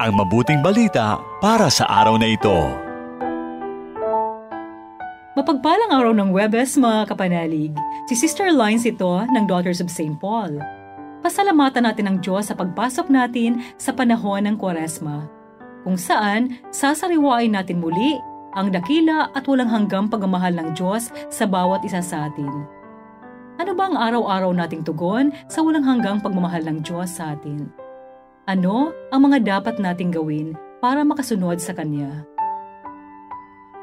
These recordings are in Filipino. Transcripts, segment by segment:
ang mabuting balita para sa araw na ito. Mapagpalang araw ng Huwebes, mga kapanalig. Si Sister Lines ito ng Daughters of St. Paul. Pasalamatan natin ang Diyos sa pagpasok natin sa panahon ng Kwaresma, kung saan sasariwain natin muli ang dakila at walang hanggang pagmamahal ng Diyos sa bawat isa sa atin. Ano ba ang araw-araw nating tugon sa walang hanggang pagmamahal ng Diyos sa atin? Ano ang mga dapat nating gawin para makasunod sa Kanya?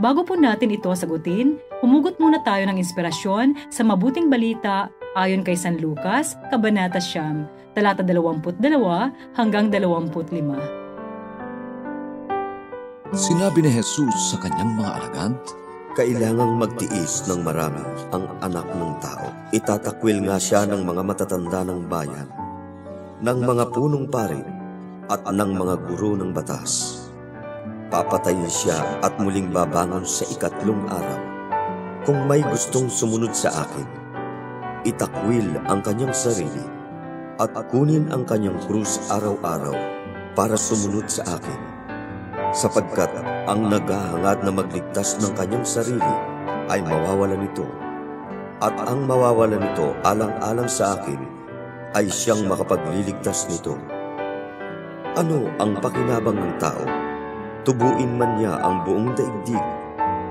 Bago po natin ito sagutin, humugot muna tayo ng inspirasyon sa mabuting balita ayon kay San Lucas, Kabanata 9, talata 22 hanggang 25. Sinabi ni Jesus sa kanyang mga alagad, kailangang magtiis ng marami ang anak ng tao. Itatakwil nga siya ng mga matatanda ng bayan, ng mga punong pari at ng mga guro ng batas. Papatayin siya at muling babangon sa ikatlong araw. Kung may gustong sumunod sa akin, itakwil ang kanyang sarili at kunin ang kanyang krus araw-araw para sumunod sa akin. Sapagkat ang naghahangad na magligtas ng kanyang sarili ay mawawalan nito, at ang mawawalan nito alang-alang sa akin ay siyang makapagliligtas nito. Ano ang pakinabang ng tao? Tubuin man niya ang buong daigdig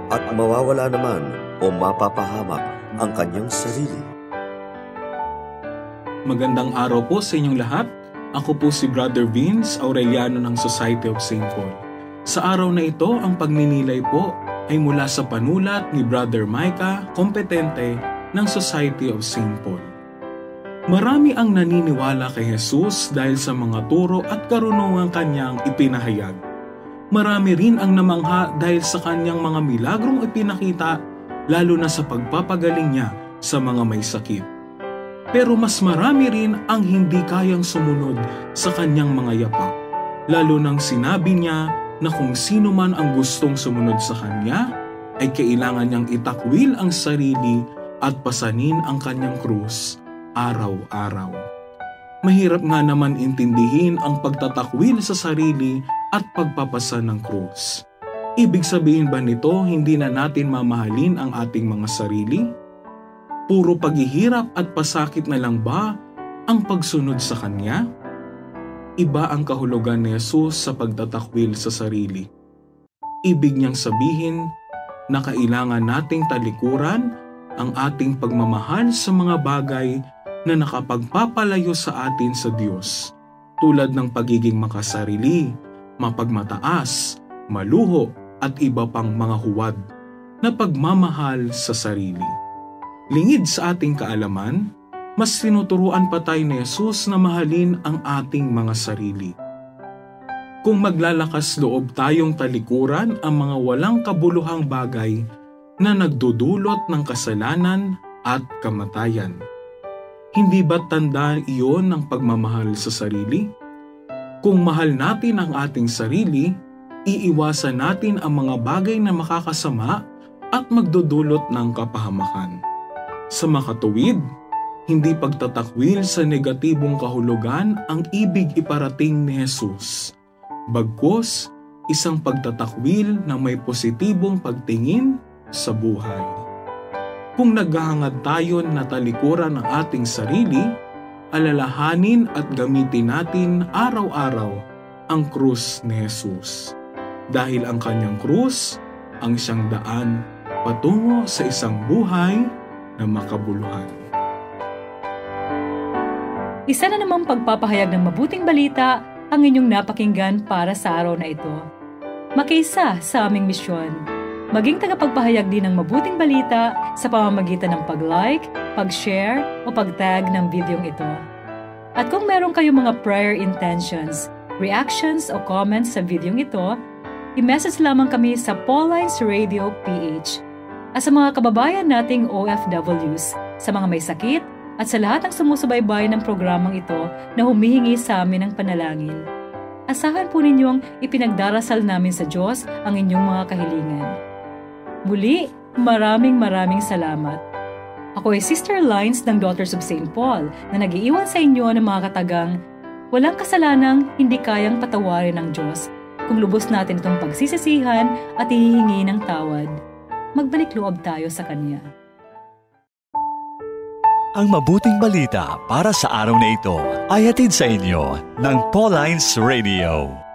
at mawawala naman o mapapahamak ang kanyang sarili. Magandang araw po sa inyong lahat. Ako po si Brother Vince Aureliano ng Society of St. Paul. Sa araw na ito, ang pagninilay po ay mula sa panulat ni Brother Micah Kompetente ng Society of St. Paul. Marami ang naniniwala kay Jesus dahil sa mga turo at karunungang kanyang ipinahayag. Marami rin ang namangha dahil sa kanyang mga milagrong ipinakita, lalo na sa pagpapagaling niya sa mga may sakit. Pero mas marami rin ang hindi kayang sumunod sa kanyang mga yapak, lalo nang sinabi niya na kung sino man ang gustong sumunod sa kanya, ay kailangan niyang itakwil ang sarili at pasanin ang kanyang krus araw-araw. Mahirap nga naman intindihin ang pagtatakwil sa sarili at pagpapasa ng krus. Ibig sabihin ba nito hindi na natin mamahalin ang ating mga sarili? Puro paghihirap at pasakit na lang ba ang pagsunod sa Kanya? Iba ang kahulugan ni Jesus sa pagtatakwil sa sarili. Ibig niyang sabihin na kailangan nating talikuran ang ating pagmamahal sa mga bagay na nakapagpapalayo sa atin sa Diyos, tulad ng pagiging makasarili, mapagmataas, maluho at iba pang mga huwad na pagmamahal sa sarili. Lingid sa ating kaalaman, mas tinuturuan pa tayo ni Jesus na mahalin ang ating mga sarili. Kung maglalakas loob tayong talikuran ang mga walang kabuluhang bagay na nagdudulot ng kasalanan at kamatayan, hindi ba tanda iyon ng pagmamahal sa sarili? Kung mahal natin ang ating sarili, iiwasan natin ang mga bagay na makakasama at magdudulot ng kapahamakan. Sa makatuwid, hindi pagtatakwil sa negatibong kahulugan ang ibig iparating ni Jesus. Bagkus, isang pagtatakwil na may positibong pagtingin sa buhay. Kung naghahangad tayo na talikuran ang ating sarili, alalahanin at gamitin natin araw-araw ang krus ni Jesus. Dahil ang kanyang krus ang isang daan patungo sa isang buhay na makabuluhan. Isa na namang pagpapahayag ng mabuting balita ang inyong napakinggan para sa araw na ito. Makiisa sa aming misyon. Maging tagapagpahayag din ng mabuting balita sa pamamagitan ng pag-like, pag-share o pag-tag ng videong ito. At kung meron kayong mga prayer intentions, reactions o comments sa videong ito, i-message lamang kami sa Paulines Radio PH. At sa mga kababayan nating OFWs, sa mga may sakit, at sa lahat ng sumusubaybay ng programang ito na humihingi sa amin ng panalangin. Asahan po ninyong ipinagdarasal namin sa Diyos ang inyong mga kahilingan. Muli, maraming salamat. Ako ay Sister Lines ng Daughters of St. Paul na nag-iiwan sa inyo ng mga katagang, Walang kasalanang hindi kayang patawarin ng Diyos kung lubos natin itong pagsisisihan at hihingi ng tawad. Magbalik loob tayo sa Kanya. Ang mabuting balita para sa araw na ito ay hatid sa inyo ng Pauline's Radio.